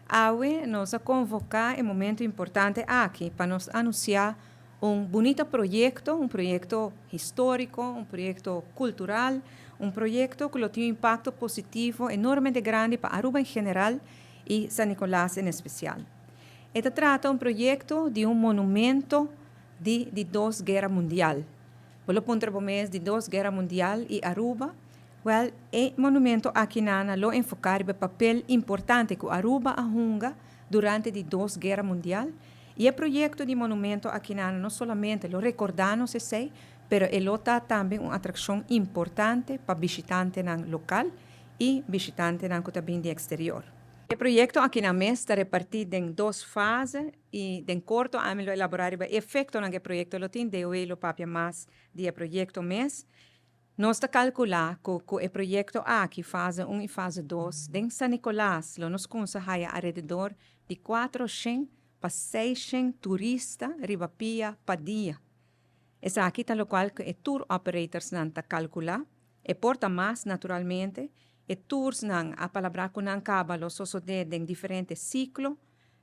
Hoy nos a convocar en momento importante aquí para nos anunciar un bonito proyecto, un proyecto histórico, un proyecto cultural, un proyecto que tiene un impacto positivo enormemente grande para Aruba en general y San Nicolás en especial. Este trata un proyecto de un monumento de dos guerras mundiales. Por lo punto de dos guerras mundiales y Aruba, well, el monumento aquí nana lo enfocar el papel importante que Aruba ahunga durante las dos guerras mundiales. Y el proyecto de monumento aquí nana no solamente lo recordamos ese, pero él está también una atracción importante para visitantes local y visitantes también de exterior. El proyecto aquí en mes está repartido en dos fases y en corto a lo elaborar el efecto en el proyecto lo tiene de hoy lo papia más del proyecto mes. Nós está calcular que o projeto aqui, fase 1 e fase 2, em San Nicolás, nos consahaia alrededor de 400 para 600 turistas ribapia para dia. Essa aqui está o qual que tour operators não está calcular, e porta mais naturalmente, e tours não, a palavra que não acaba, lo sucede em diferentes ciclos,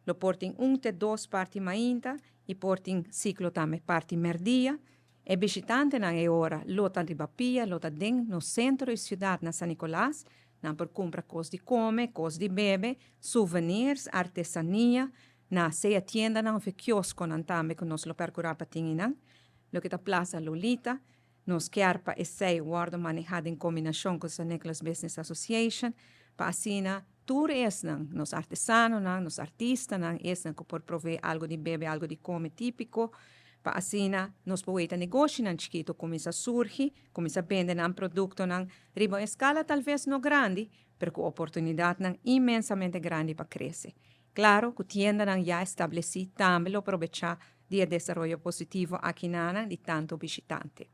lo portem te 2 parti mainta, e portem ciclo também parte merdia, e visitante não é hora, lota ribapia, lota den no centro da cidade, na San Nicolás, não por comprar coisas de comer, coisas de beber, souvenirs, artesania, na seia tienda, não fe kiosco, não também que nós lo percurar para tinginan, lo que está Plaza Lolita, nos querpa e sei guarda manejada em combinação com a Nicholas Business Association, para assim, tour esnan, nos artesanos, nos artistas, esnan que por prover algo de bebe, algo de come típico, para assim, nos poeta negócio nan chiquito começa a surgir, começa a vender um produto nan riba escala talvez não grande, pero com oportunidade nan imensamente grande para crescer. Claro, que tienda nan já estabeleci também lo aprovechar de desarrollo positivo aqui nana de tanto visitante.